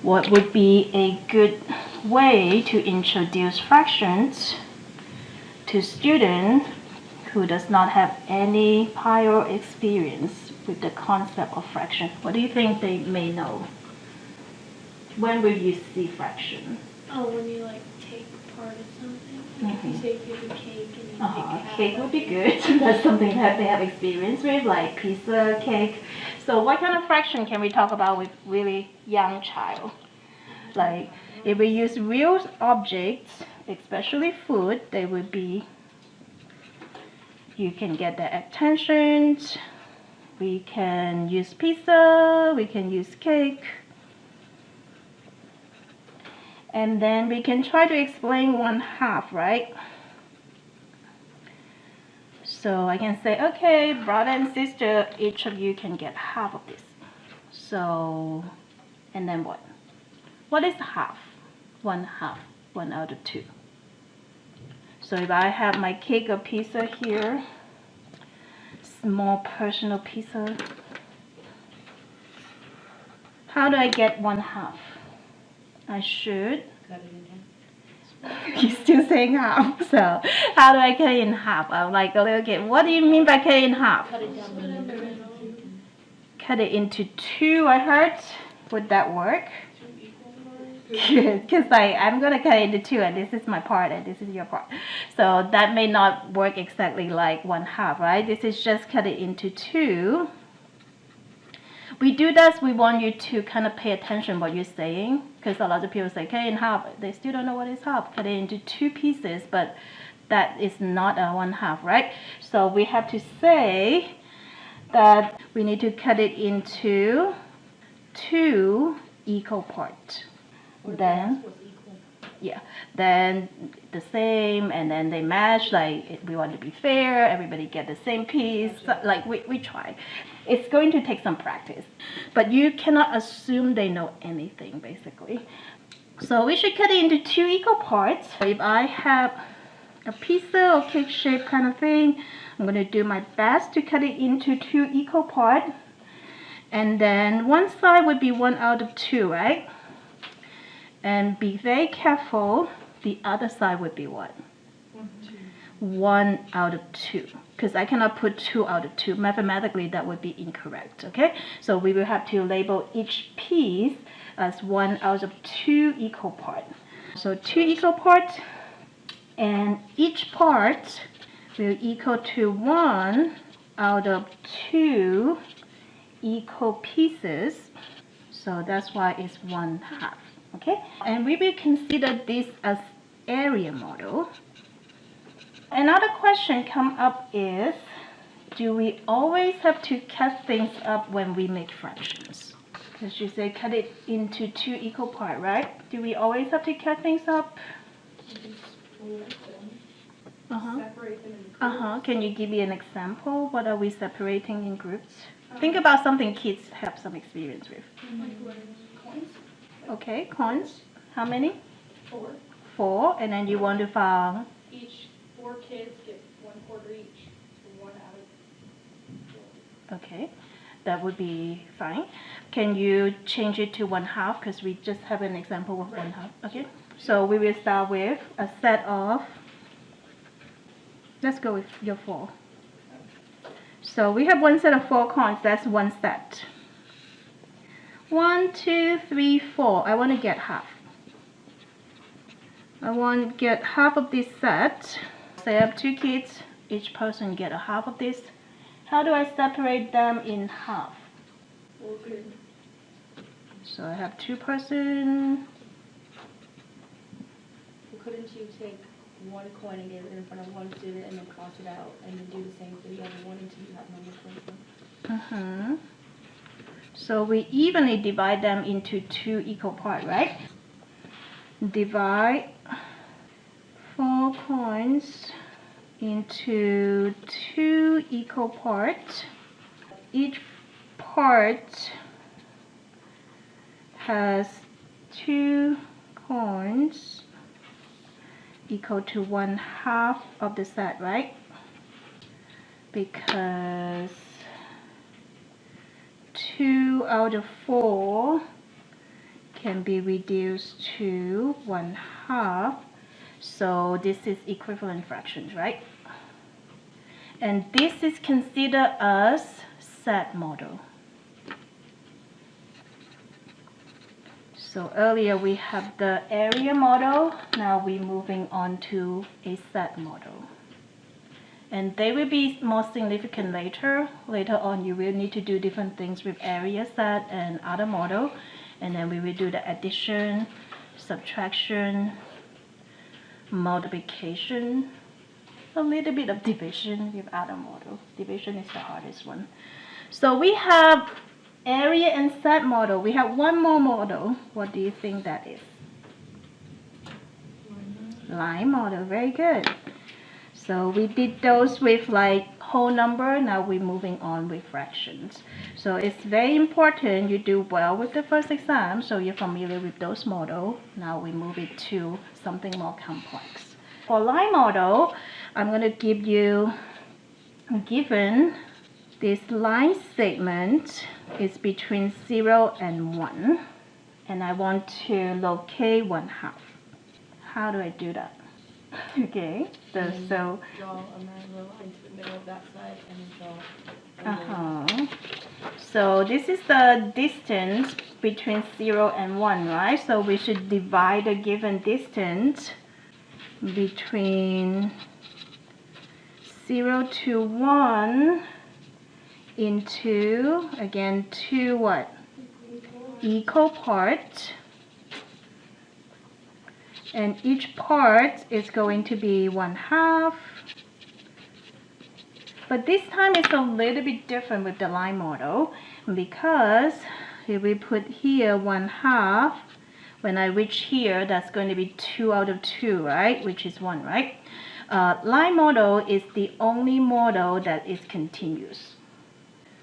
What would be a good way to introduce fractions to students who does not have any prior experience with the concept of fraction? What do you think they may know? When will you see fraction? Oh, when you like take part of something. Like if you say you have a cake and you take half. Cake would be good. That's something that they have experience with, like pizza, cake. So what kind of fraction can we talk about with really young child? Like if we use real objects, especially food, they would be, you can get their attention. We can use pizza, we can use cake. And then we can try to explain 1/2, right? So I can say, okay, brother and sister, each of you can get half of this. So, and then what? What is half? 1/2, 1 out of 2. So if I have my cake or pizza here, small personal pizza, how do I get 1/2? I should. Cut it in half. He's still saying half. So how do I cut it in half? I'm like, okay, what do you mean by cut it in half? Cut it down the middle. Cut it into 2, I heard. Would that work? 2 equal parts. Good, because I'm going to cut it into 2 and this is my part and this is your part. So that may not work exactly like 1/2, right? This is just cut it into 2. We do this, we want you to kind of pay attention what you're saying, because a lot of people say cut it in half. They still don't know what is half. Cut it into 2 pieces, but that is not a 1/2, right? So we have to say that we need to cut it into 2 equal parts. Then, yeah, then the same, and then they match, like we want to be fair, everybody get the same piece, like we try. It's going to take some practice, but you cannot assume they know anything, basically. So we should cut it into 2 equal parts. If I have a pizza or cake shape kind of thing, I'm going to do my best to cut it into 2 equal parts. And then one side would be 1 out of 2, right? And be very careful, the other side would be what? 1 out of 2. Because I cannot put 2 out of 2. Mathematically, that would be incorrect, okay? So we will have to label each piece as 1 out of 2 equal parts. So 2 equal parts, and each part will equal to 1 out of 2 equal pieces. So that's why it's 1/2. Okay, and we will consider this as area model. Another question come up is, do we always have to cut things up when we make fractions? Because you say cut it into 2 equal parts, right? Do we always have to cut things up? Separate them in groups. Can you give me an example? What are we separating in groups? Think about something kids have some experience with. Like coins. Okay, coins. How many? 4. 4, and then you want to find. Each 4 kids get 1/4 each. So 1 out of 4. Okay, that would be fine. Can you change it to 1/2? Because we just have an example of 1/2. Okay, so we will start with a set of. Let's go with your 4. So we have one set of 4 coins. That's one set. 1, 2, 3, 4. I want to get half. I want to get half of this set. Say I have 2 kids. Each person get a half of this. How do I separate them in half? Okay. So I have 2 person. Well, couldn't you take one coin and get it in front of one student and then cross it out and then do the same for the other one until you have number coins? So we evenly divide them into 2 equal parts, right? Divide 4 coins into 2 equal parts. Each part has 2 coins equal to 1/2 of the set, right? Because 2 out of 4 can be reduced to 1/2. So this is equivalent fractions, right? And this is considered as set model. So earlier we have the area model, now we're moving on to a set model. And they will be more significant later. Later on you will need to do different things with area set and other model. And then we will do the addition, subtraction, multiplication, a little bit of division with other model. Division is the hardest one. So we have area and set model. We have one more model. What do you think that is? Line model. Very good. So we did those with like whole number. Now we're moving on with fractions. So it's very important you do well with the first exam so you're familiar with those models. Now we move it to something more complex. For line model, I'm going to give you given this line segment is between 0 and 1 and I want to locate 1/2. How do I do that? Okay, so draw a parallel line to the middle of that side and draw. So this is the distance between 0 and 1, right? So we should divide the given distance between 0 to 1 into, again, two what? Equal parts. And each part is going to be 1/2. But this time it's a little bit different with the line model because if we put here 1/2, when I reach here, that's going to be 2 out of 2, right? Which is 1, right? Line model is the only model that is continuous.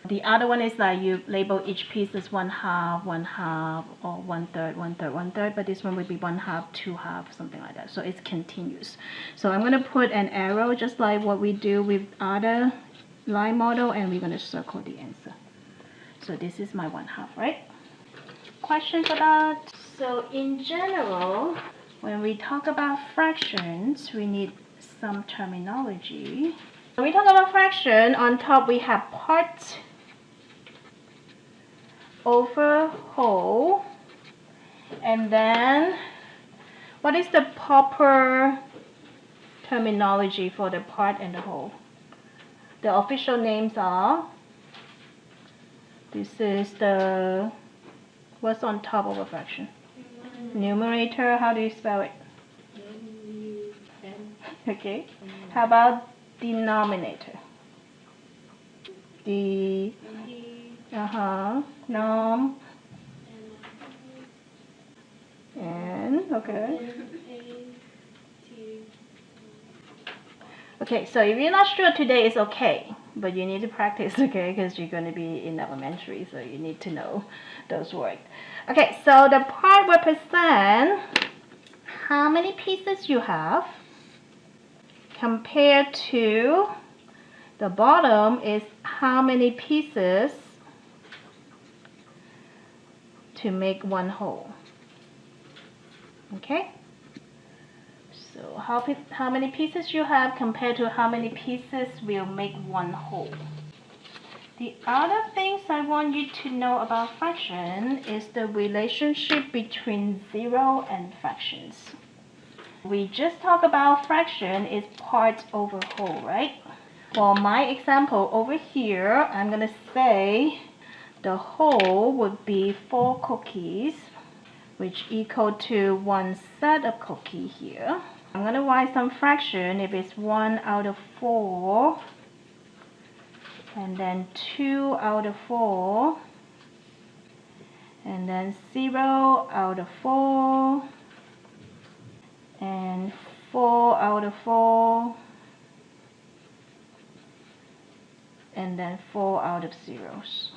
The other one is like you label each piece as 1/2, 1/2, or 1/3, 1/3, 1/3, but this one would be 1/2, 2/2, something like that. So it's continuous. So I'm going to put an arrow just like what we do with other line model and we're going to circle the answer. So this is my 1/2, right? Questions for that? So in general, when we talk about fractions, we need some terminology. When we talk about fraction, on top we have part over whole, and then what is the proper terminology for the part and the whole? The official names are, this is the, what's on top of a fraction? Numerator. How do you spell it? Okay. How about denominator? The nom and okay. Okay, so if you're not sure today, it's okay, but you need to practice, okay, because you're going to be in elementary, so you need to know those words. Okay, so the part represents how many pieces you have compared to the bottom is how many pieces to make one whole. Okay? So how many pieces you have compared to how many pieces will make one whole. The other things I want you to know about fraction is the relationship between 0 and fractions. We just talked about fraction is part over whole, right? For my example over here, I'm going to say the whole would be 4 cookies, which equal to 1 set of cookie here. I'm going to write some fraction if it's 1 out of 4, and then 2 out of 4, and then 0 out of 4, and 4 out of 4, and then 4 out of zeros.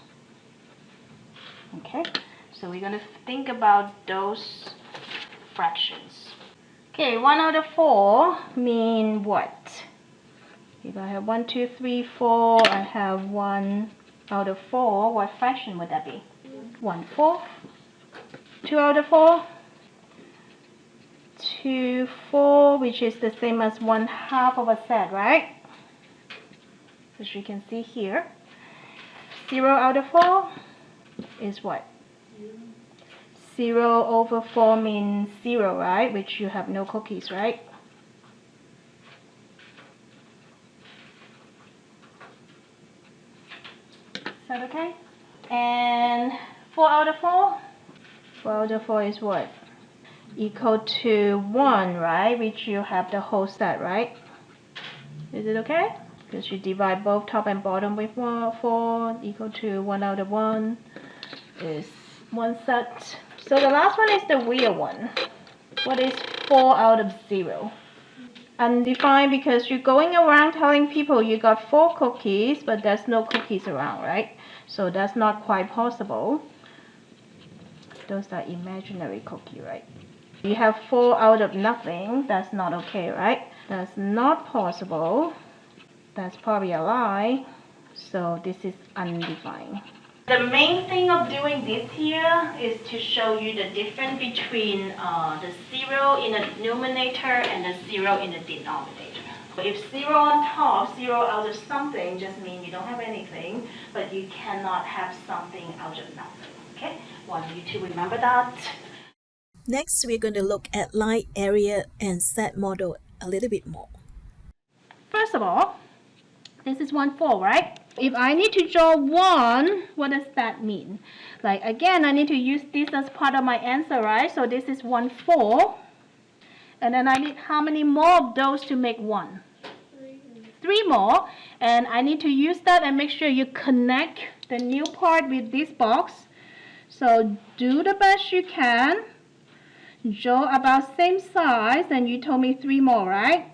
Okay, so we're going to think about those fractions. Okay, 1 out of 4 mean what? If I have 1, 2, 3, 4, I have 1 out of 4, what fraction would that be? 1/4. 2 out of 4. 2, 4, which is the same as 1/2 of a set, right? As you can see here. 0 out of 4 is what? 0 over 4 means 0, right? Which you have no cookies, right? Is that okay? And 4 out of 4? 4 out of 4 is what? Equal to 1, right? Which you have the whole set, right? Is it okay? Because you divide both top and bottom with 4 equal to 1 out of 1 is 1 set. So the last one is the weird one. What is 4 out of 0? Undefined, because you're going around telling people you got 4 cookies, but there's no cookies around, right? So that's not quite possible. Those are imaginary cookie, right? You have 4 out of nothing. That's not okay, right? That's not possible. That's probably a lie. So this is undefined. The main thing of doing this here is to show you the difference between the 0 in the numerator and the 0 in the denominator. If 0 on top, 0 out of something, just means you don't have anything, but you cannot have something out of nothing. Okay? Want you to remember that. Next, we're going to look at line area and set model a little bit more. First of all, this is 1, 4, right? If I need to draw 1, what does that mean? Like, again, I need to use this as part of my answer, right? So this is 1, 4. And then I need how many more of those to make 1? 3 more. And I need to use that and make sure you connect the new part with this box. So do the best you can. Draw about same size, and you told me 3 more, right?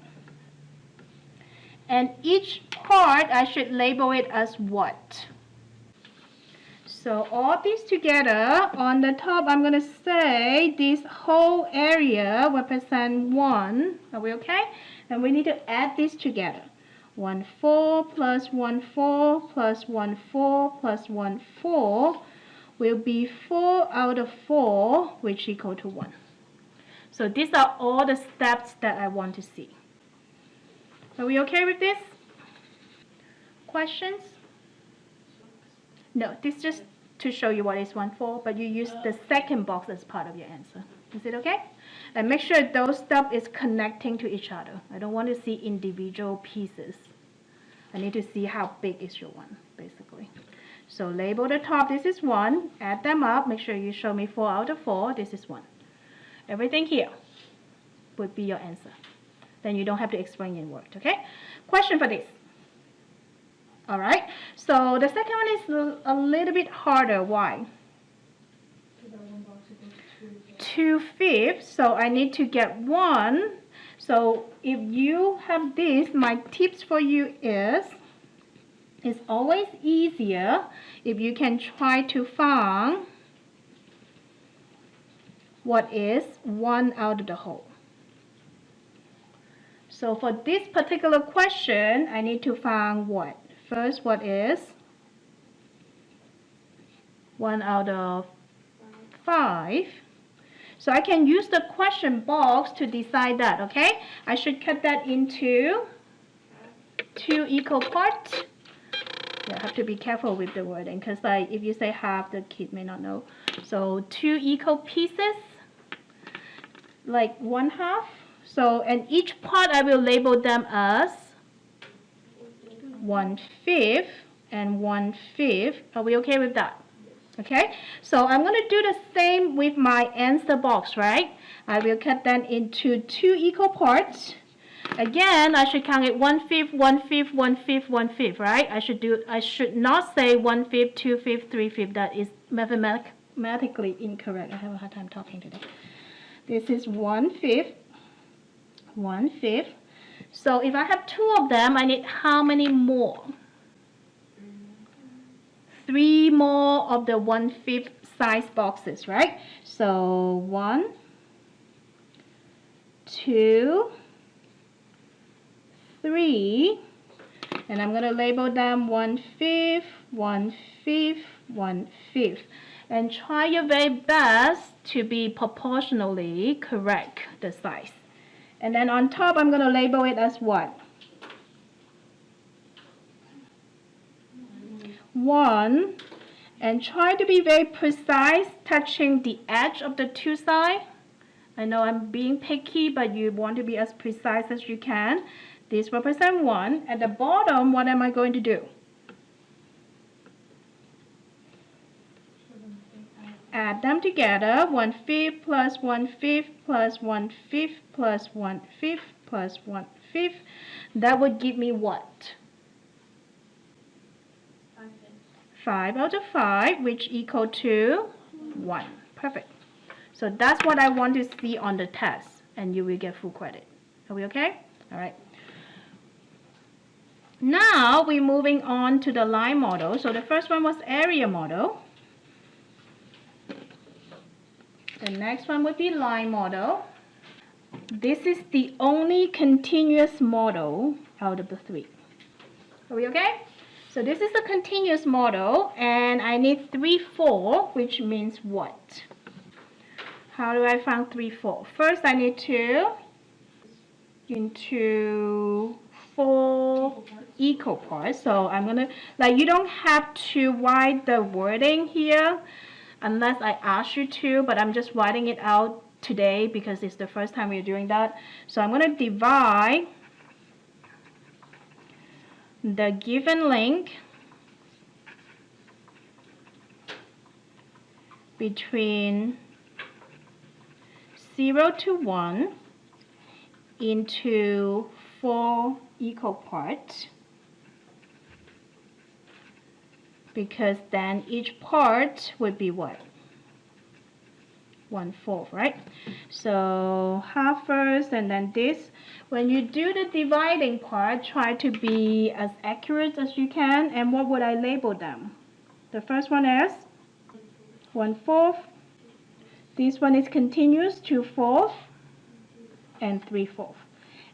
And each part, I should label it as what? So all these together, on the top, I'm going to say this whole area represents 1. Are we okay? And we need to add this together. 1, 4 plus 1, 4 plus 1, 4 plus 1, 4 will be 4 out of 4, which equal to 1. So these are all the steps that I want to see. Are we okay with this? Questions? No, this is just to show you what is 1, 4, but you use the second box as part of your answer. Is it okay? And make sure those stuff is connecting to each other. I don't want to see individual pieces. I need to see how big is your 1, basically. So label the top, this is 1. Add them up. Make sure you show me 4 out of 4. This is 1. Everything here would be your answer. Then you don't have to explain in words, okay? Question for this. All right, so the second one is a little bit harder. Why? 2/5, so I need to get 1. So if you have this, my tips for you is, it's always easier if you can try to find what is 1 out of the whole. So for this particular question, I need to find what? First, what is 1 out of 5? So I can use the question box to decide that, okay? I should cut that into 2 equal parts. You have to be careful with the wording, because like if you say half, the kid may not know. So 2 equal pieces, like 1/2. So, and each part I will label them as 1/5 and 1/5. Are we okay with that? Okay, so I'm going to do the same with my answer box, right? I will cut them into 2 equal parts. Again, I should count it 1/5, 1/5, 1/5, 1/5, right? I should not say 1/5, 2/5, 3/5. That is mathematically incorrect. I have a hard time talking today. This is 1/5, 1/5. So if I have 2 of them, I need how many more? 3 more of the 1/5 size boxes, right? So 1, 2, 3, and I'm going to label them 1/5, 1/5, 1/5. And try your very best to be proportionally correct, the size. And then on top, I'm going to label it as what? 1. And try to be very precise, touching the edge of the two sides. I know I'm being picky, but you want to be as precise as you can. This represents 1. At the bottom, what am I going to do? Add them together. 1/5 plus 1/5 plus 1/5 plus 1/5 plus 1/5. That would give me what? 5 out of 5, which equal to 1. Perfect. So that's what I want to see on the test, and you will get full credit. Are we okay? All right. Now we're moving on to the line model. So the first one was area model. The next one would be line model. This is the only continuous model out of the 3. Are we okay? So this is a continuous model, and I need 3/4, which means what? How do I find 3/4? First, I need to into 4 equal parts. So I'm gonna, like, you don't have to write the wording here unless I ask you to, but I'm just writing it out today because it's the first time we're doing that. So I'm gonna divide the given length between 0 to 1 into 4 equal parts, because then each part would be what? 1/4, right? So half first, and then this. When you do the dividing part, try to be as accurate as you can. And what would I label them? The first one is 1/4. This one is continuous, 2/4, and 3/4.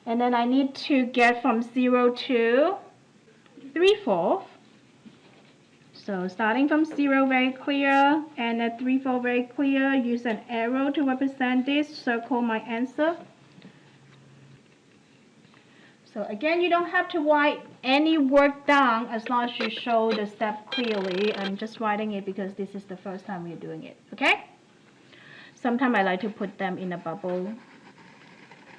And then I need to get from 0 to 3/4. So starting from 0, very clear, and at 3/4, very clear. Use an arrow to represent this. Circle my answer. So again, you don't have to write any work down as long as you show the step clearly. I'm just writing it because this is the first time we're doing it, okay? Sometimes I like to put them in a bubble.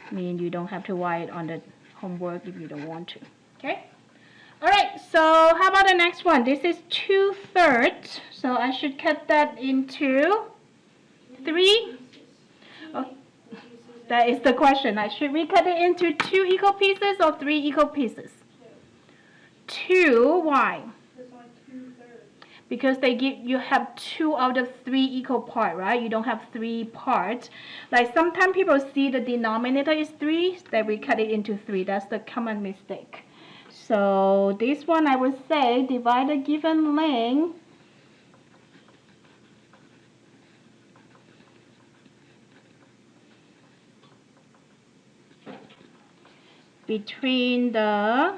I mean, you don't have to write on the homework if you don't want to, okay? All right, so how about the next one? This is 2/3, so I should cut that into 3. Oh, that is the question. Should we cut it into 2 equal pieces or 3 equal pieces? 2. Why? Because you have 2 out of 3 equal parts, right? You don't have 3 parts. Like sometimes people see the denominator is 3, then we cut it into 3. That's the common mistake. So this one I would say divide the given length between the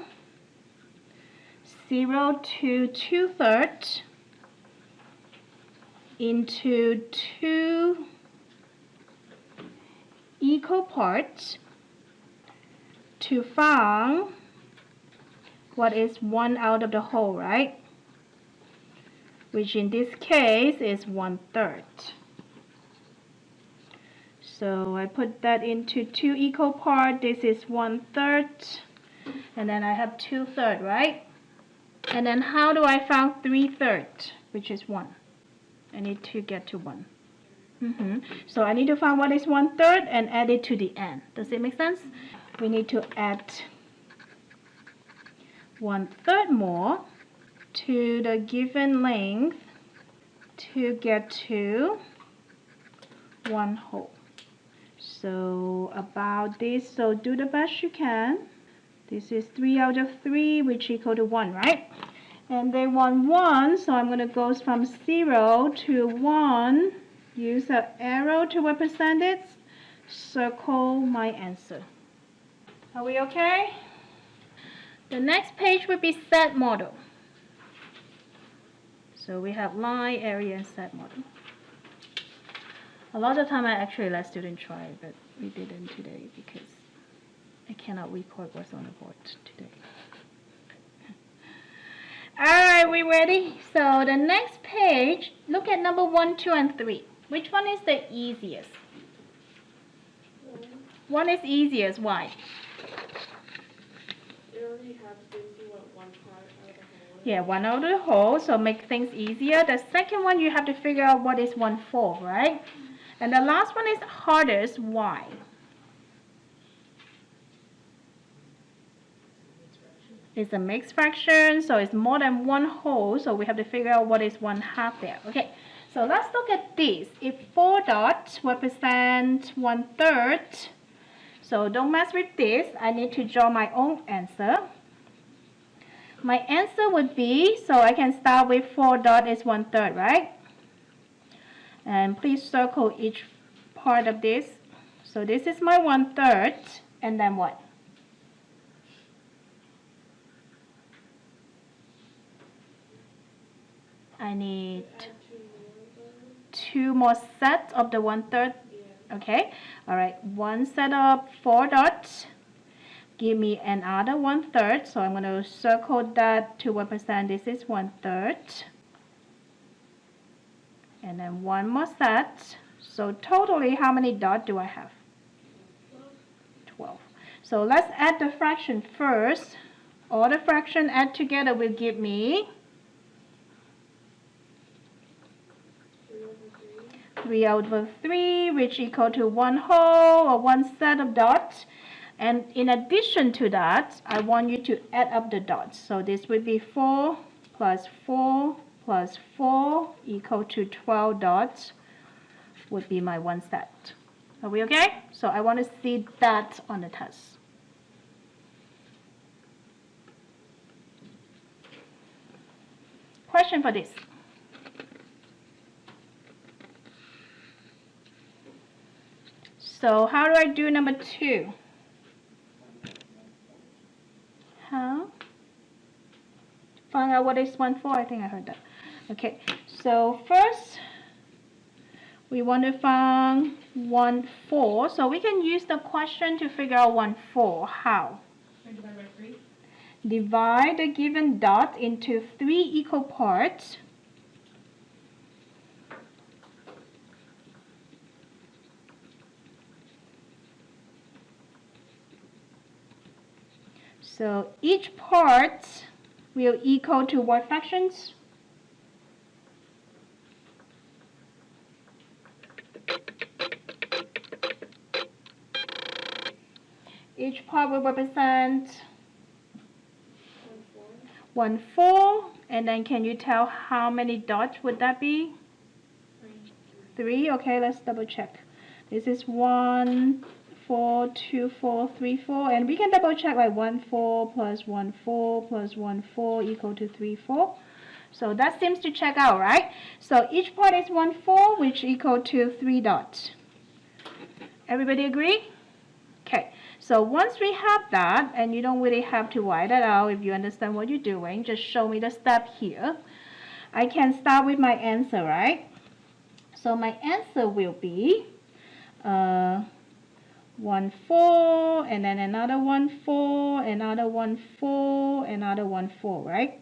0 to 2/3 into 2 equal parts to find what is 1 out of the whole, right? Which in this case is 1/3. So I put that into 2 equal parts. This is 1/3, and then I have 2/3, right? And then how do I find 3/3, which is 1? I need to get to 1. So I need to find what is 1/3 and add it to the end. Does it make sense? We need to add 1/3 more to the given length to get to 1 whole. So about this, so do the best you can. This is 3 out of 3, which equal to 1, right? And they want 1, so I'm going to go from 0 to 1. Use an arrow to represent it. Circle my answer. Are we okay? The next page would be set model. So we have line, area, and set model. A lot of time I actually let students try, but we didn't today because I cannot record what's on the board today. Alright, we ready? So the next page, look at number 1, 2, and 3. Which one is the easiest? One is easiest. Why? You already have Stacy want one part out of the whole. Yeah, one out of the whole, so make things easier. The second one, you have to figure out what is 1/4, right? And the last one is hardest. Why? It's a mixed fraction, so it's more than 1/2, so we have to figure out what is 1/2 there. Okay, so let's look at this. If 4 dots represent 1/3, so don't mess with this. I need to draw my own answer. My answer would be, so I can start with 4 dot is 1/3, right? And please circle each part of this. So this is my 1/3, and then what? I need Add 2 more. 2 more sets of the 1/3. Yeah. Okay, all right, one set of 4 dots. Give me another 1/3, so I'm going to circle that to represent this is 1/3. And then one more set. So totally, how many dots do I have? 12. So let's add the fraction first. All the fraction add together will give me 3 over 3, which equal to 1/2 or one set of dots. And in addition to that, I want you to add up the dots. So this would be 4 plus 4 plus 4 equal to 12 dots would be my one set. Are we okay? So I want to see that on the test. Question for this. So how do I do number 2? How? Find out what is 1/4. I think I heard that. Okay, so first we want to find 1/4. So we can use the question to figure out 1/4. How? Divide by 3. Divide the given dot into 3 equal parts. So each part will equal to what fractions? Each part will represent 1/4. And then can you tell how many dots would that be? 3. Okay, let's double check. This is 1, 4, 2, 4, 3, 4. And we can double check like 1/4 plus 1/4 plus 1/4 equal to 3, 4. So that seems to check out, right? So each part is 1/4, which equal to 3 dots. Everybody agree? Okay. So once we have that, and you don't really have to write that out if you understand what you're doing, just show me the step here. I can start with my answer, right? So my answer will be 1/4, and then another 1/4, another 1/4, another 1/4, right?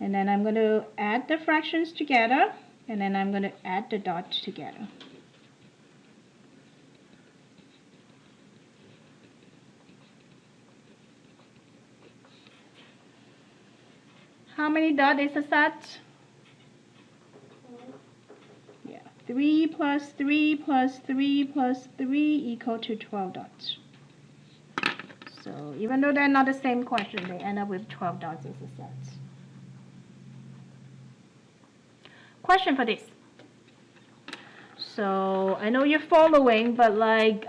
And then I'm going to add the fractions together, and then I'm going to add the dots together. How many dots is a set? Yeah, 3 plus 3 plus 3 plus 3 equal to 12 dots. So even though they're not the same question, they end up with 12 dots as a set. Question for this. So I know you're following, but like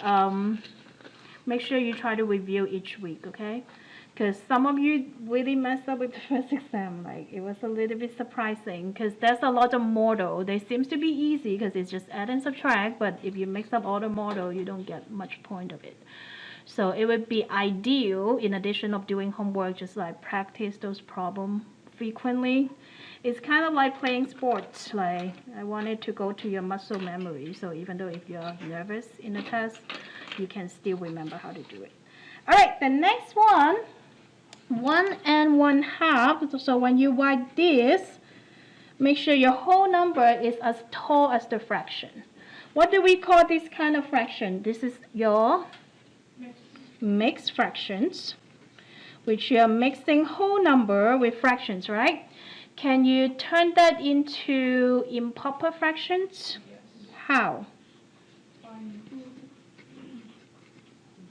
make sure you try to review each week, okay? Because some of you really messed up with the first exam. Like it was a little bit surprising because there's a lot of model. They seems to be easy because it's just add and subtract, but if you mix up all the model, you don't get much point of it. So it would be ideal, in addition of doing homework, just like practice those problems frequently. It's kind of like playing sports. Like I want it to go to your muscle memory. So even though if you're nervous in the test, you can still remember how to do it. All right, the next one, 1 and 1/2. So when you write this, make sure your whole number is as tall as the fraction. What do we call this kind of fraction? This is your mixed fractions, which you're mixing whole number with fractions, right? Can you turn that into improper fractions? Yes. How?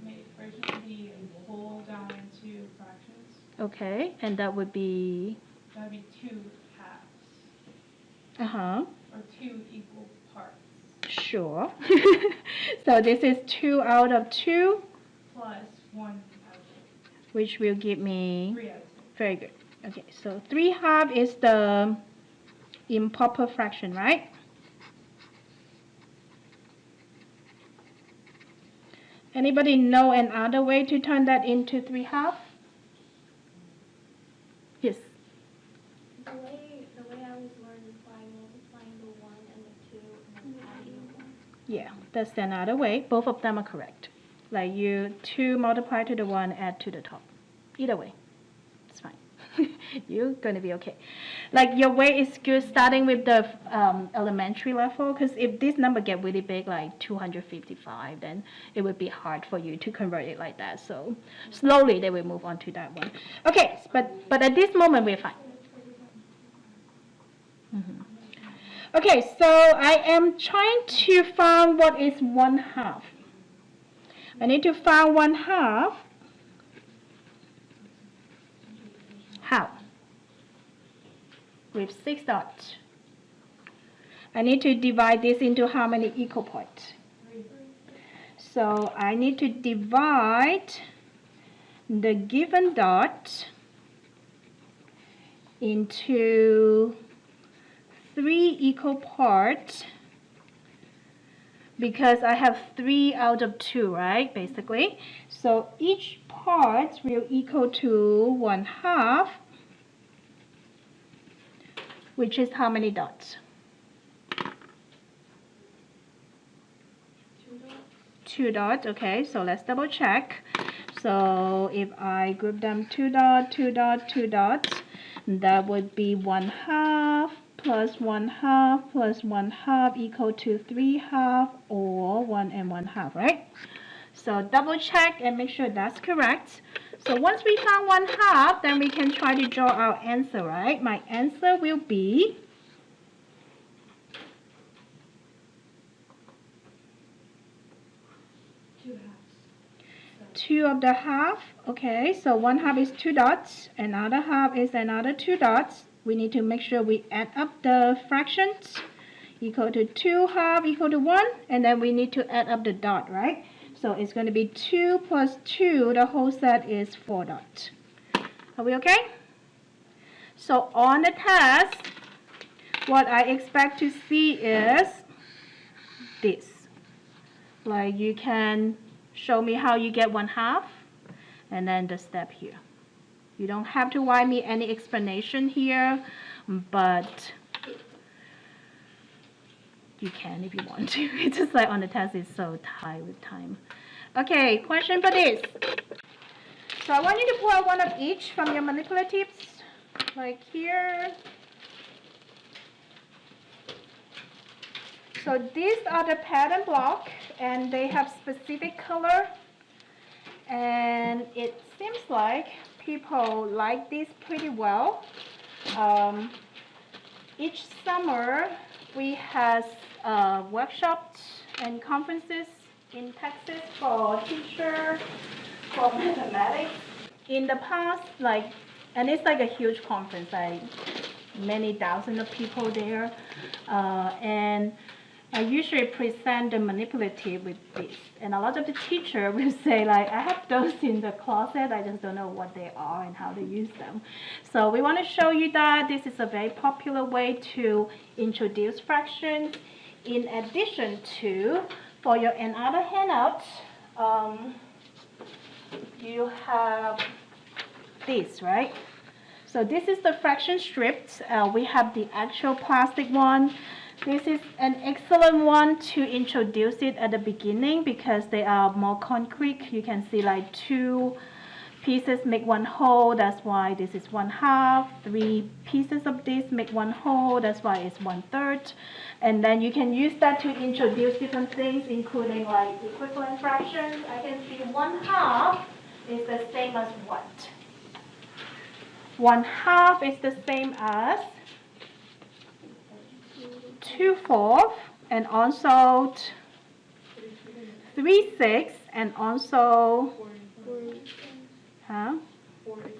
Make the whole down into fractions. Okay, and that would be? That'd be 2 halves. Uh-huh. Or 2 equal parts. Sure. So this is 2 out of 2. Plus 1 out of Which will give me? 3 out of 2. Very good. Okay, so 3/2 is the improper fraction, right? Anybody know another way to turn that into 3/2? Yes. The way I was learning is by multiplying the 1 and the 2 and then adding the 1. Yeah, that's another way. Both of them are correct. Like you 2 multiply to the 1, add to the top. Either way, it's fine. You're going to be okay. Like your way is good starting with the elementary level, because if this number get really big, like 255, then it would be hard for you to convert it like that. So slowly they will move on to that one. Okay, but at this moment we're fine. Okay, so I am trying to find what is 1/2. I need to find 1/2. How? With 6 dots. I need to divide this into how many equal parts? So I need to divide the given dot into 3 equal parts, because I have 3 out of 2, right, basically. So each part will equal to 1/2, which is how many dots? 2 dots. 2 dots, okay, so let's double check. So if I group them 2 dot, 2 dot, 2 dots, that would be 1/2 plus 1/2 plus 1/2 equal to 3/2, or 1 and 1/2, right? So double check and make sure that's correct. So once we found 1/2, then we can try to draw our answer, right? My answer will be 2 halves. 2 of the half. Okay, so 1/2 is 2 dots, another half is another 2 dots. We need to make sure we add up the fractions. Equal to 2/2 equal to 1, and then we need to add up the dot, right? So it's going to be 2 plus 2, the whole set is 4 dots. Are we okay? So on the test, what I expect to see is this. Like you can show me how you get 1/2, and then the step here. You don't have to write me any explanation here, but you can if you want to. It's just like on the test, it's so tight with time. Okay, question for this. So I want you to pull out one of each from your manipulatives, like here. So these are the pattern block, and they have specific color, and it seems like people like this pretty well. Each summer we have workshops and conferences in Texas for teachers, for mathematics. In the past, and it's like a huge conference, like many thousands of people there, and I usually present the manipulative with this, and a lot of the teacher will say like, I have those in the closet, I just don't know what they are and how to use them. So we want to show you that this is a very popular way to introduce fractions. In addition to, for your another handout, you have this, right? So this is the fraction strips. We have the actual plastic one. This is an excellent one to introduce it at the beginning because they are more concrete. You can see like 2 pieces make 1 whole. That's why this is 1/2. 3 pieces of this make 1 whole. That's why it's 1/3. And then you can use that to introduce different things, including like equivalent fractions. I can see 1/2 is the same as what? 1/2 is the same as 2/4, and also 3/6, and also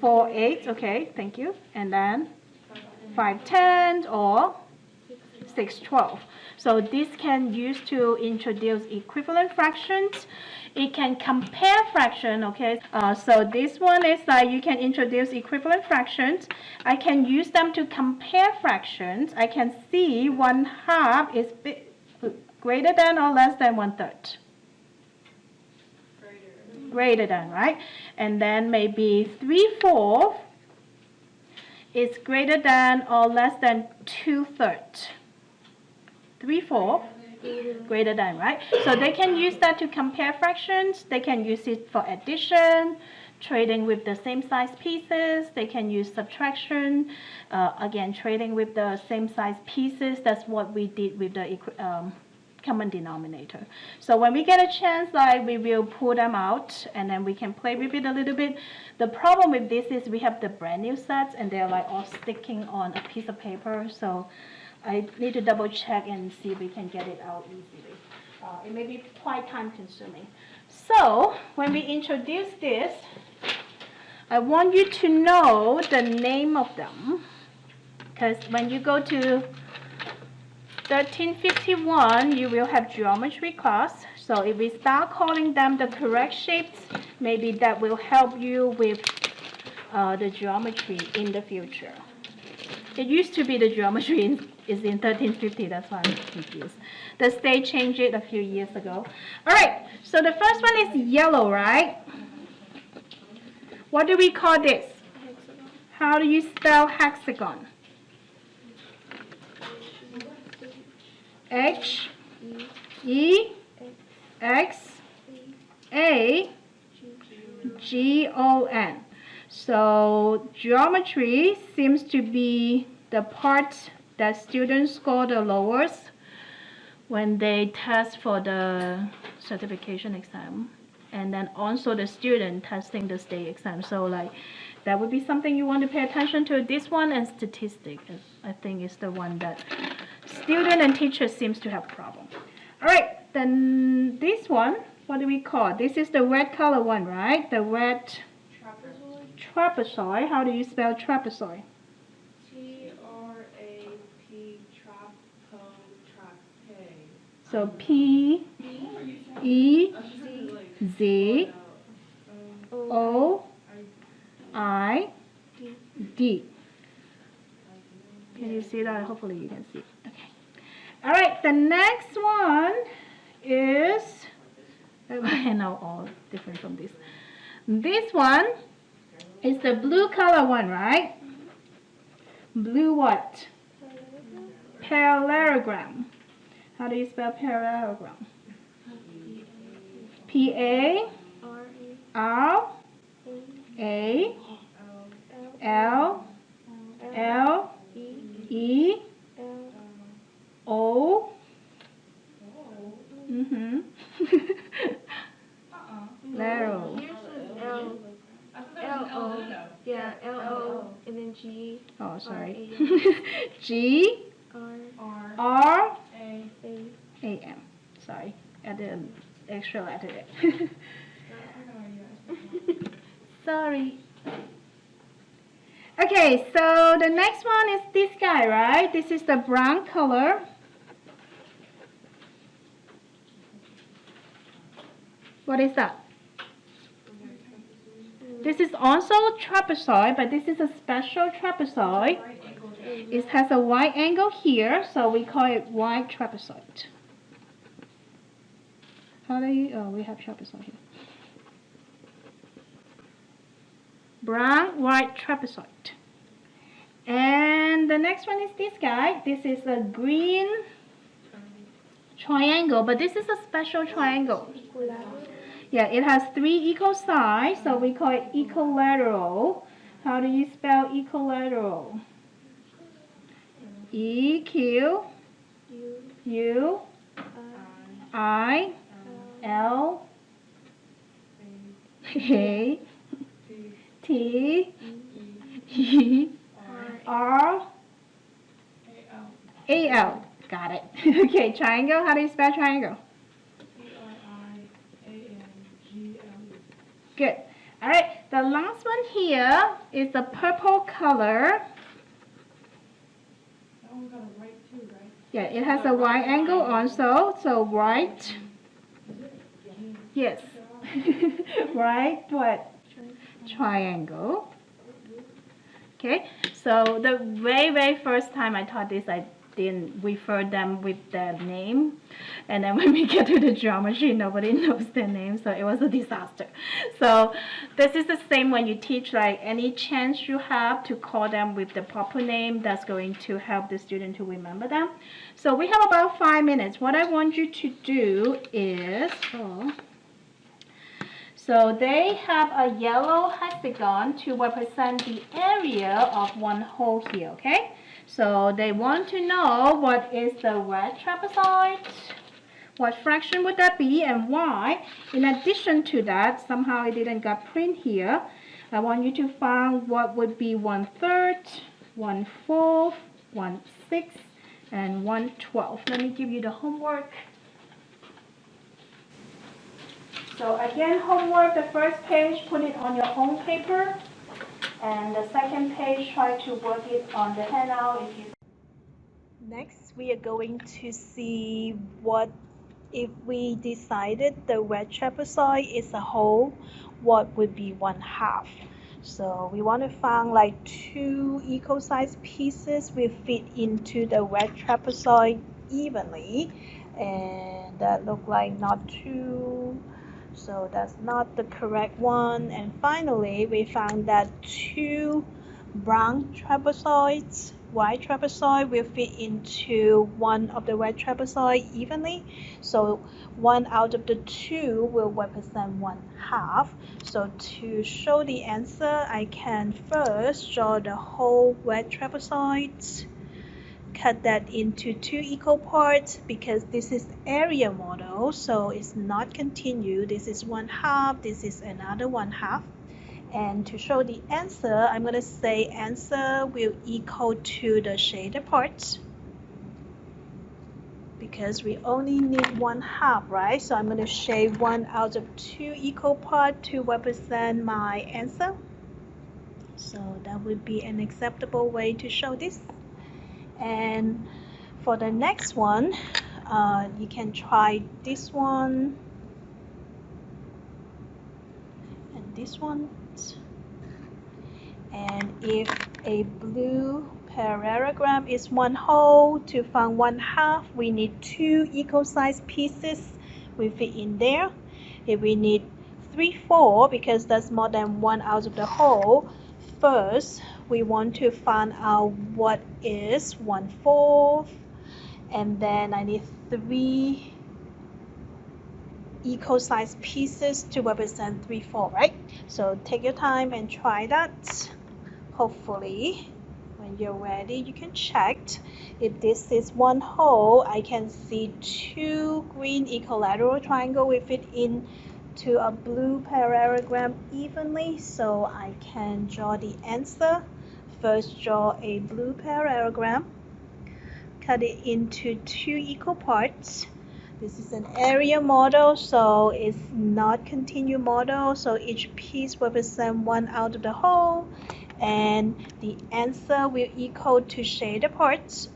4/8. Okay, thank you. And then 5/10 or 6/12. So this can use to introduce equivalent fractions. It can compare fraction, okay? So this one is like you can introduce equivalent fractions. I can use them to compare fractions. I can see 1/2 is greater than or less than 1/3. Greater than, right? And then maybe 3/4 is greater than or less than 2/3. 3/4 greater than, right? So they can use that to compare fractions. They can use it for addition, trading with the same size pieces. They can use subtraction, again, trading with the same size pieces. That's what we did with the common denominator. So when we get a chance, like, we will pull them out and then we can play with it a little bit. The problem with this is we have the brand new sets and they're like all sticking on a piece of paper. So I need to double check and see if we can get it out easily. It may be quite time consuming. So when we introduce this, I want you to know the name of them, because when you go to 1351, you will have geometry class. So if we start calling them the correct shapes, maybe that will help you with the geometry in the future. It used to be the geometry is in 1350, that's why I'm confused. The state changed it a few years ago. All right, so the first one is yellow, right? What do we call this? How do you spell hexagon? H E X A G O N. So geometry seems to be the part that students score the lowest when they test for the certification exam, and then also the student testing the state exam. So like that would be something you want to pay attention to. This one and statistics, I think, is the one that student and teacher seems to have problem. All right, then this one, what do we call? This is the red color one, right? The red trapezoid. How do you spell trapezoid? T-R-A-P, trape. So P E Z O I D. Can you see that? Hopefully you can see. Okay. All right, the next one is, I know all different from this. This one is the blue color one, right? Blue what? Parallelogram. How do you spell parallelogram? P-A-R-A-L-L-E O. Lateral. Yours was L. L-O. Yeah, L-O, and then G. Oh, sorry. R-A-M. G R. R A. A. A M. Sorry, added an extra letter there. Sorry. Okay, so the next one is this guy, right? This is the brown color. What is that? This is also trapezoid, but this is a special trapezoid. It has a wide angle here, so we call it wide trapezoid. How do you, oh, we have trapezoid here. Brown, wide trapezoid. And the next one is this guy. This is a green triangle, but this is a special triangle. Yeah, it has 3 equal sides, so we call it equilateral. How do you spell equilateral? E Q U I L A T E R A L. Got it. Okay, triangle. How do you spell triangle? Good. All right, the last one here is the purple color. That one got a right too, right? Yeah, it has a right angle also, so right. Yes. Right, what? Triangle. Okay, so the very first time I taught this, I didn't refer them with their name, and then when we get to the geometry, nobody knows their name, so it was a disaster. So this is the same when you teach, like any chance you have to call them with the proper name, that's going to help the student to remember them. So we have about 5 minutes. What I want you to do is, so they have a yellow hexagon to represent the area of one hole here, okay? So they want to know what is the red trapezoid, what fraction would that be, and why. In addition to that, somehow it didn't get print here. I want you to find what would be 1/3, 1/4, 1/6, and 1/12. Let me give you the homework. So again, homework, the first page, put it on your own paper. And the second page, try to work it on the handout if you. Next, we are going to see what if we decided the red trapezoid is a whole, what would be 1/2. So we want to find like 2 equal sized pieces will fit into the red trapezoid evenly, and that look like not 2. So that's not the correct one. And finally, we found that 2 brown trapezoids, white trapezoid, will fit into one of the red trapezoid evenly. So 1 out of the 2 will represent 1/2. So to show the answer, I can first draw the whole red trapezoid. Cut that into 2 equal parts because this is area model, so it's not continuous. This is 1/2, this is another 1/2. And to show the answer, I'm going to say answer will equal to the shaded parts because we only need 1/2, right? So I'm going to shade 1 out of 2 equal parts to represent my answer. So that would be an acceptable way to show this. And for the next one, you can try this one and this one. And if a blue parallelogram is 1 whole, to find 1/2, we need 2 equal sized pieces will fit in there. If we need 3/4, because that's more than 1 out of the whole, first we want to find out what is 1/4, and then I need 3 equal sized pieces to represent 3/4, right? So take your time and try that. Hopefully when you're ready, you can check. If this is 1 whole, I can see 2 green equilateral triangle will fit in to a blue parallelogram evenly, so I can draw the answer. First, draw a blue parallelogram, cut it into 2 equal parts. This is an area model, so it's not continuous model, so each piece represents 1 out of the whole, and the answer will equal to shaded parts.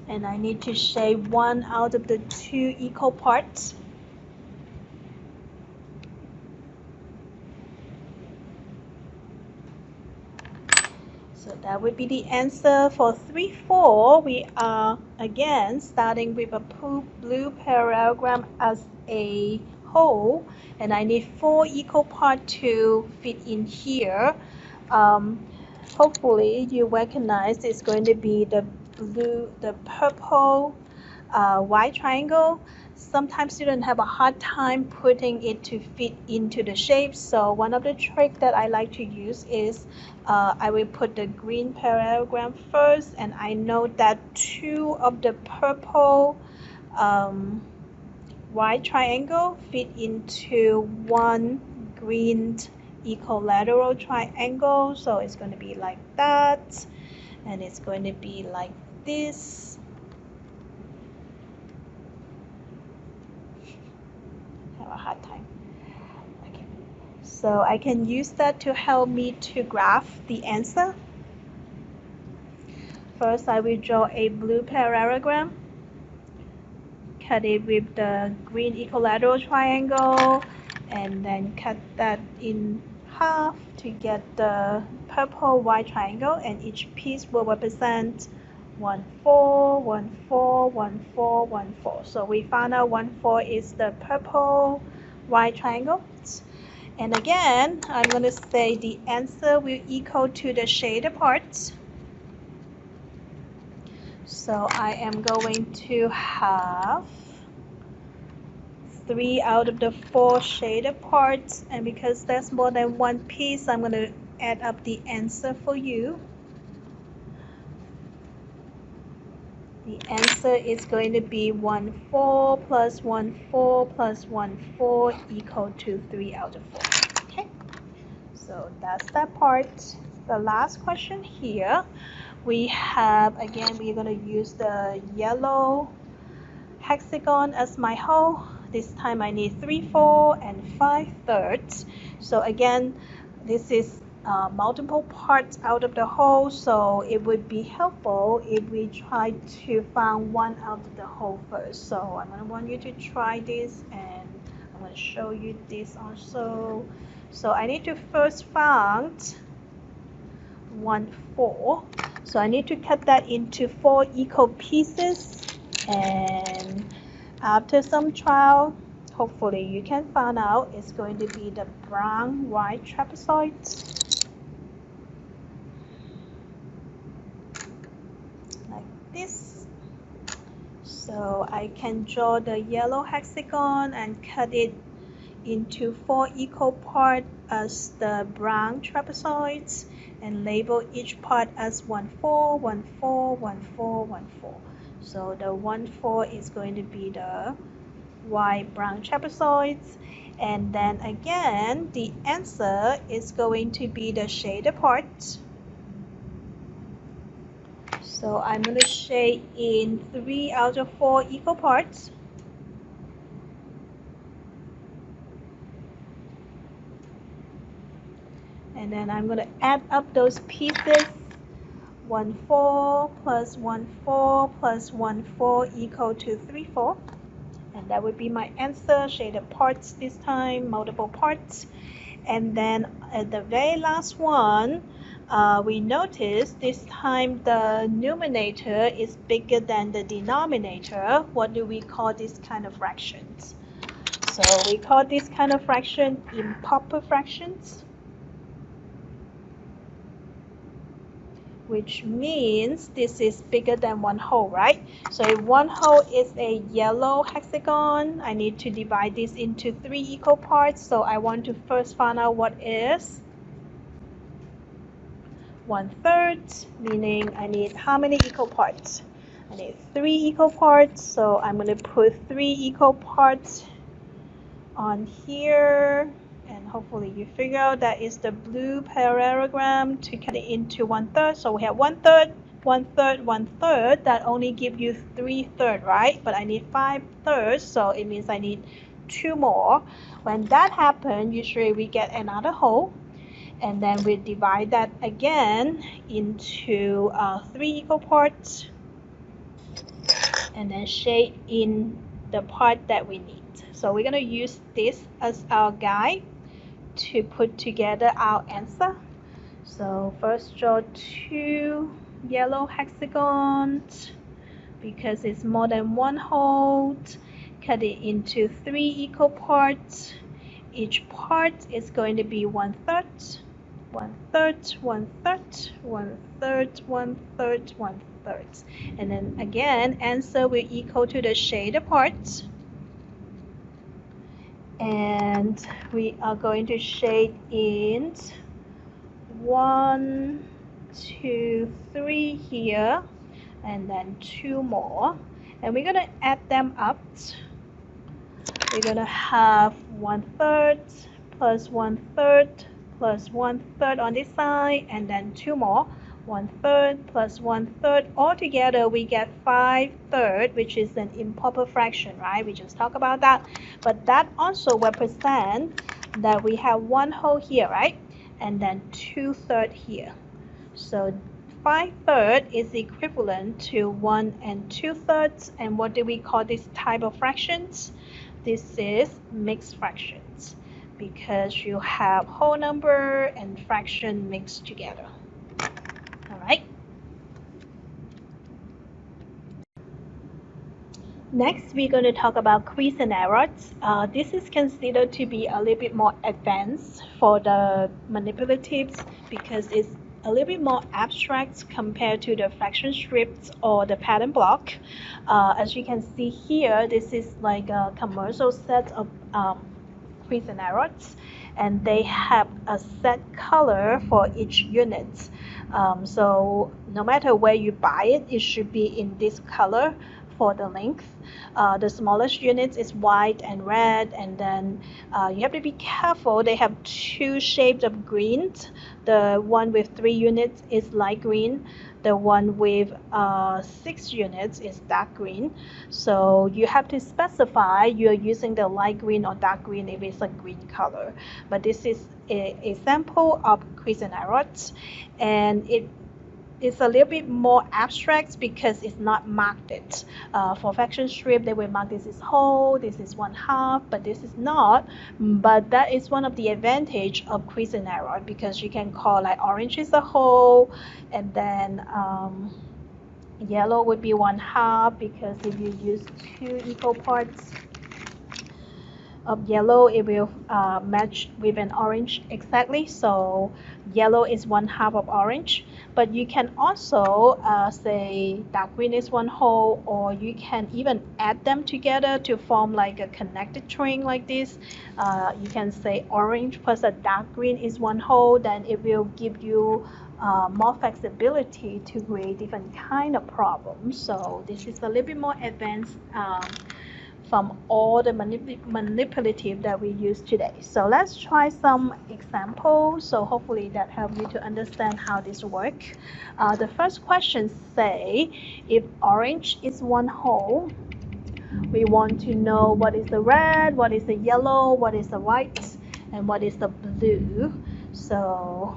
And I need to shade 1 out of the 2 equal parts. So that would be the answer for 3/4. We are again starting with a blue parallelogram as a hole, and I need 4 equal parts to fit in here. Hopefully you recognize it's going to be the purple white triangle. Sometimes students have a hard time putting it to fit into the shape. So one of the tricks that I like to use is I will put the green parallelogram first, and I know that 2 of the purple white triangle fit into 1 green equilateral triangle. So it's going to be like that, and it's going to be like this. Have a hard time. Okay, so I can use that to help me to graph the answer. First, I will draw a blue parallelogram, cut it with the green equilateral triangle, and then cut that in half to get the purple white triangle, and each piece will represent 1 4 1 4 1 4 1 4. So we found out 1 4 is the purple white triangle. And again, I'm going to say the answer will equal to the shaded parts. So I am going to have 3 out of the 4 shaded parts, and because there's more than one piece, I'm going to add up the answer for you. The answer is going to be 1 4 plus 1 4 plus 1 4 equal to 3 out of 4. Okay, so that's that part. The last question here, we have, again, we're going to use the yellow hexagon as my hole. This time I need 3 4 and 5 thirds. So again, this is multiple parts out of the whole, so it would be helpful if we try to find one out of the whole first. So I'm going to want you to try this, and I'm going to show you this also. So I need to first find 1 4. So I need to cut that into 4 equal pieces, and after some trial, hopefully you can find out it's going to be the brown white trapezoid. Like this. So I can draw the yellow hexagon and cut it into 4 equal parts as the brown trapezoids, and label each part as 1 4 1 4 1 4 1 4. So the 1 4 is going to be the white brown trapezoids, and then again the answer is going to be the shaded part. So I'm going to shade in 3 out of 4 equal parts. And then I'm going to add up those pieces. 1 4 plus 1 4 plus 1 4 equal to 3 4. And that would be my answer, shaded parts this time, multiple parts. And then at the very last one, we notice this time the numerator is bigger than the denominator. What do we call this kind of fractions? So we call this kind of fraction improper fractions, which means this is bigger than 1 whole, right? So if 1 whole is a yellow hexagon, I need to divide this into 3 equal parts. So I want to first find out what is 1 third, meaning I need how many equal parts? I need 3 equal parts. So I'm going to put 3 equal parts on here, and hopefully you figure out that is the blue parallelogram to cut it into 1 third. So we have 1 third, 1 third, 1 third. That only gives you 3 thirds, right? But I need 5 thirds, so it means I need 2 more. When that happens, usually we get another whole, and then we divide that again into 3 equal parts, and then shade in the part that we need. So we're going to use this as our guide to put together our answer. So first draw 2 yellow hexagons because it's more than 1 whole, cut it into 3 equal parts. Each part is going to be 1/3, 1/3, 1/3, 1/3, 1/3, 1/3. And then again, answer will equal to the shaded part. And we are going to shade in 1, 2, 3 here, and then 2 more. And we're going to add them up. We're going to have 1/3 plus 1/3 plus 1/3 on this side, and then 2 more. 1/3 plus 1/3. Altogether, we get 5/3, which is an improper fraction, right? We just talked about that. But that also represents that we have 1 whole here, right? And then 2/3 here. So 5/3 is equivalent to 1 and 2/3. And what do we call this type of fractions? This is mixed fractions, because you have whole number and fraction mixed together. All right. Next, we're going to talk about quiz and errors. This is considered to be a little bit more advanced for the manipulatives, because it's a little bit more abstract compared to the fraction strips or the pattern block. As you can see here, this is like a commercial set of quiz and errors, and they have a set color for each unit. So no matter where you buy it, it should be in this color for the length. The smallest units is white and red, and then you have to be careful. They have 2 shades of green. The one with 3 units is light green. The one with 6 units is dark green. So you have to specify you're using the light green or dark green if it's a green color. But this is a sample of quiz and errors, and it's a little bit more abstract because it's not marked. For fraction strip, they will mark this is whole, this is 1/2, but this is not. But that is one of the advantage of quiz and error, because you can call like orange is a whole, and then yellow would be 1/2, because if you use 2 equal parts of yellow, it will match with an orange exactly. So yellow is 1/2 of orange. But you can also say dark green is 1 whole, or you can even add them together to form like a connected string like this. You can say orange plus a dark green is 1 whole, then it will give you more flexibility to create different kind of problems. So this is a little bit more advanced from all the manipulative that we use today. So let's try some examples. So hopefully that helps you to understand how this works. The first question say, if orange is 1 whole, we want to know what is the red, what is the yellow, what is the white, and what is the blue. So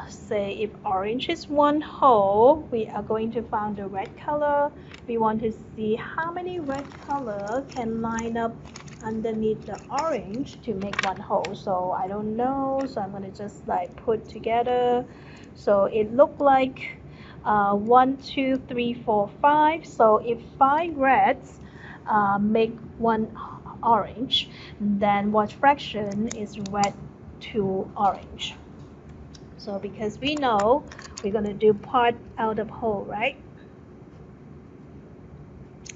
say if orange is 1 whole, we are going to find the red color. We want to see how many red color can line up underneath the orange to make 1 whole. So I don't know, so I'm going to just like put together. So it looked like 1, 2, 3, 4, 5. So if 5 reds make 1 orange, then what fraction is red to orange? So because we know we're going to do part out of whole, right?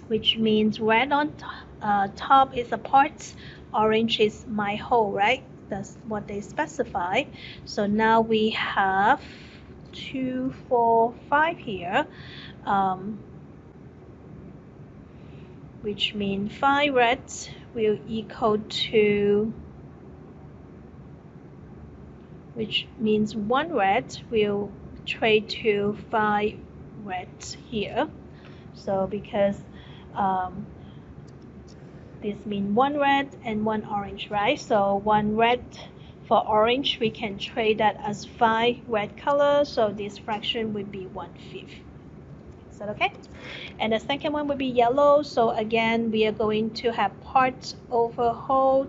Which means red on top is a part, orange is my whole, right? That's what they specify. So now we have 2, 4, 5 here, which means 5 reds will equal to, which means 1 red will trade to 5 reds here. So because this means 1 red and 1 orange, right? So 1 red for orange, we can trade that as 5 red color. So this fraction would be 1/5. Is that okay? And the second one would be yellow. So again, we are going to have part over whole.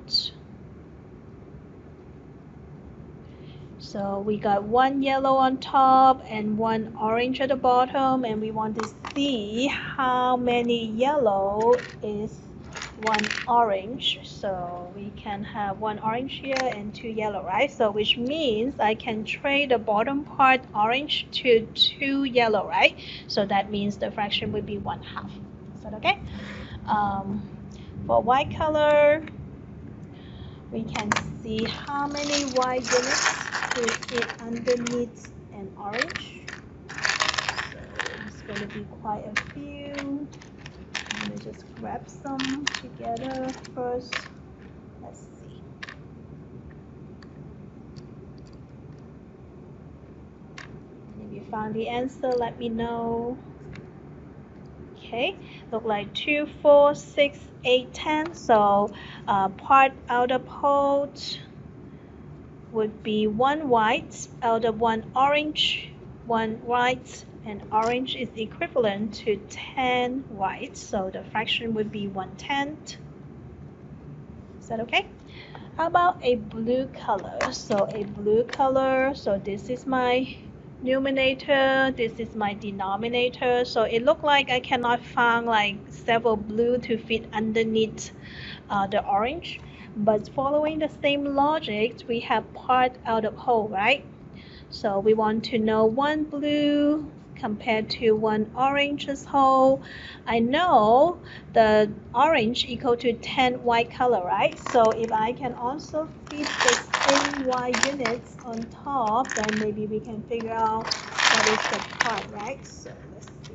So we got 1 yellow on top and 1 orange at the bottom, and we want to see how many yellow is one orange, so we can have one orange here and two yellow, right? So which means I can trade the bottom part orange to two yellow, right? So that means the fraction would be 1/2. Is that okay? For white color, we can see how many white units is it underneath an orange. So it's going to be quite a few. Let me just grab some together first. Let's see. If you found the answer, let me know. Okay, look like 2, 4, 6, 8, 10. So part outer pole would be one white, outer one orange, one white, and orange is equivalent to 10 white. So the fraction would be 1/10. Is that okay? How about a blue color? So a blue color, so this is my numerator, this is my denominator. So it looked like I cannot find like several blue to fit underneath the orange. But following the same logic, we have part out of whole, right? So we want to know one blue compared to one orange as whole. I know the orange equal to 10 white color, right? So if I can also fit the same white units on top, then maybe we can figure out what is the part, right? So let's see.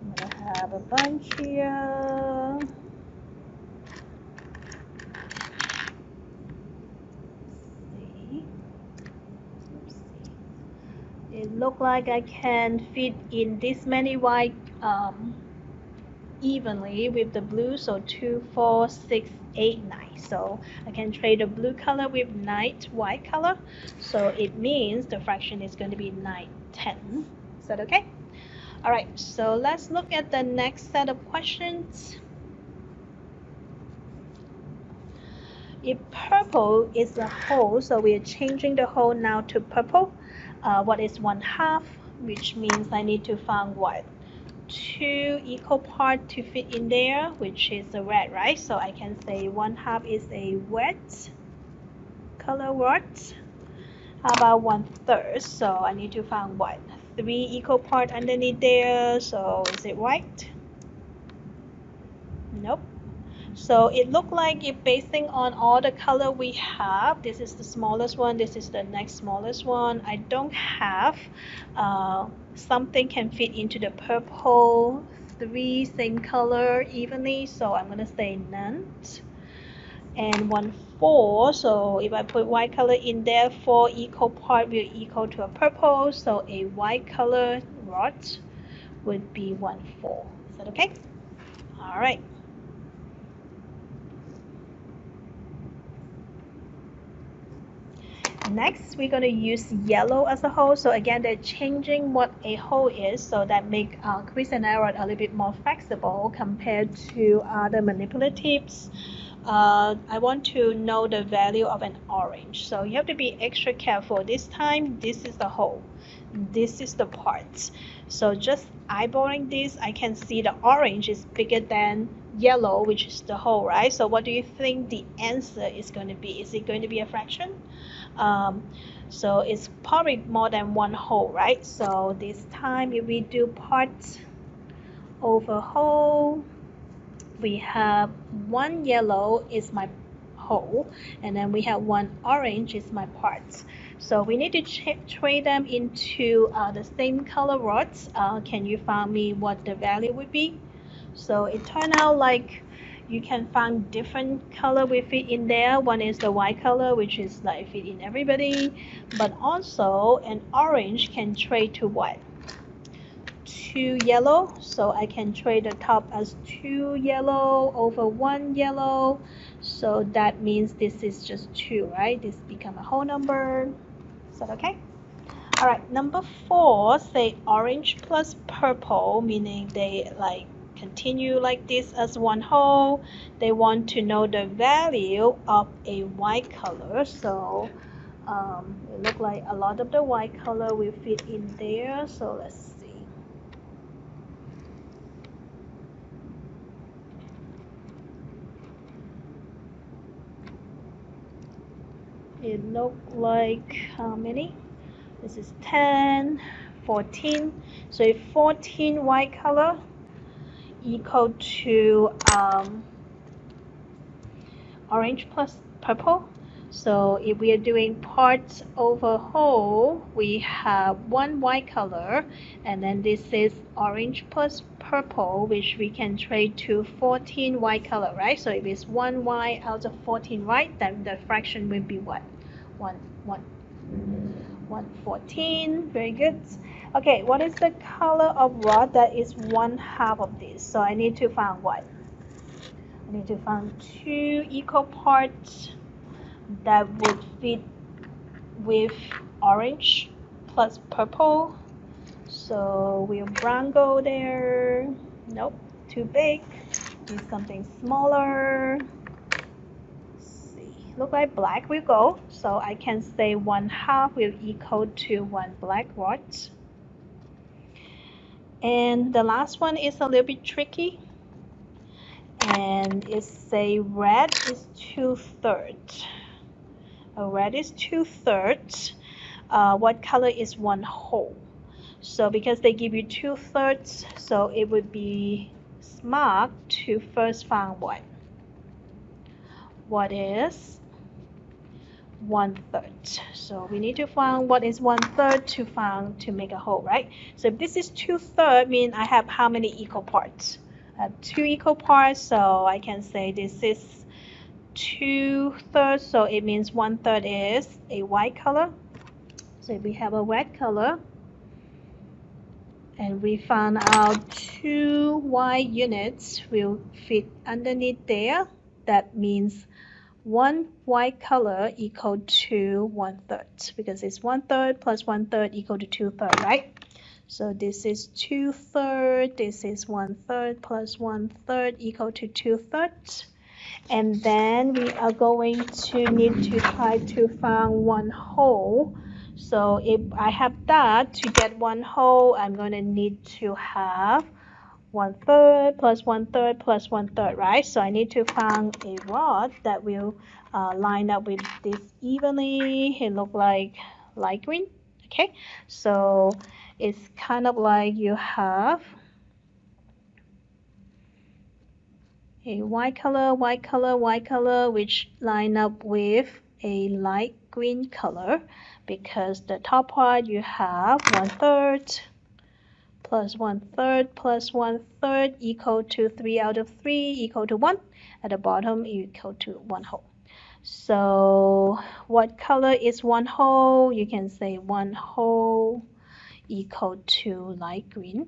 I'm gonna have a bunch here. It look like I can fit in this many white evenly with the blue, so 2, 4, 6, 8, 9. So I can trade the blue color with 9 white color, so it means the fraction is going to be 9/10. Is that okay? All right, so let's look at the next set of questions. If purple is a whole, so we are changing the whole now to purple. What is 1/2? Which means I need to find what? 2 equal parts to fit in there, which is the red, right? So I can say 1/2 is a wet color what? How about 1/3? So I need to find what? 3 equal parts underneath there, so is it white? Nope. So it looked like if basing on all the color we have, this is the smallest one, this is the next smallest one. I don't have something can fit into the purple 3 same color evenly, so I'm gonna say none. And 1/4, so if I put white color in there, 4 equal part will equal to a purple, so a white color rod would be 1/4. Is that okay? All right. Next, we're going to use yellow as a whole. So again, they're changing what a whole is, so that make quiz and error a little bit more flexible compared to other manipulatives. I want to know the value of an orange. So you have to be extra careful. This time, this is the whole. This is the part. So just eyeballing this, I can see the orange is bigger than yellow, which is the whole, right? So what do you think the answer is going to be? Is it going to be a fraction? So it's probably more than one whole, right? So this time if we do part over whole, we have one yellow is my whole, and then we have one orange is my parts. So we need to trade them into the same color rods. Can you find me what the value would be? So it turned out like you can find different color we fit in there. One is the white color, which is like fit in everybody, but also an orange can trade to what? 2 yellow, so I can trade the top as 2 yellow over 1 yellow, so that means this is just 2, right? This become a whole number. Is that okay? All right, number 4, say orange plus purple, meaning they like continue like this as one whole. They want to know the value of a white color, so it look like a lot of the white color will fit in there, so let's see. it look like how many? This is 10, 14. So if 14 white color equal to orange plus purple. So if we are doing parts over whole, we have one white color, and then this is orange plus purple, which we can trade to 14 white color, right? So if it's one white out of 14 white, then the fraction will be what? 114. Very good. Okay, what is the color of rod that is one half of this? So I need to find what? I need to find two equal parts that would fit with orange plus purple. So will brown go there? Nope, too big. Need something smaller. Let's see. Look like black will go. So I can say one half will equal to one black rod. And the last one is a little bit tricky. And it's say red is 2/3. Red is 2/3. What color is one whole? So because they give you 2/3, so it would be smart to first find what? What is 1/3? So we need to find what is 1/3 to make a whole, right? So if this is 2/3, mean I have how many equal parts? I have two equal parts, so I can say this is 2/3, so it means 1/3 is a white color. So if we have a white color and we found out two white units will fit underneath there, that means one white color equal to 1/3, because it's 1/3 plus 1/3 equal to 2/3, right? So this is 2/3, this is 1/3 plus 1/3 equal to 2/3. And then we are going to need to try to find one whole. So if I have that, to get one whole, I'm going to need to have 1/3 plus 1/3 plus 1/3, right? So I need to find a rod that will line up with this evenly. It look like light green. Okay, so it's kind of like you have a white color, white color, white color, which line up with a light green color, because the top part you have 1/3 plus 1/3 plus 1/3 equal to 3 out of 3 equal to 1. At the bottom equal to 1 whole. So what color is 1 whole? You can say 1 whole equal to light green,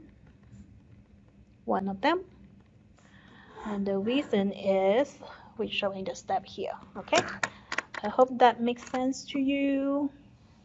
one of them. And the reason is we're showing the step here. Okay, I hope that makes sense to you.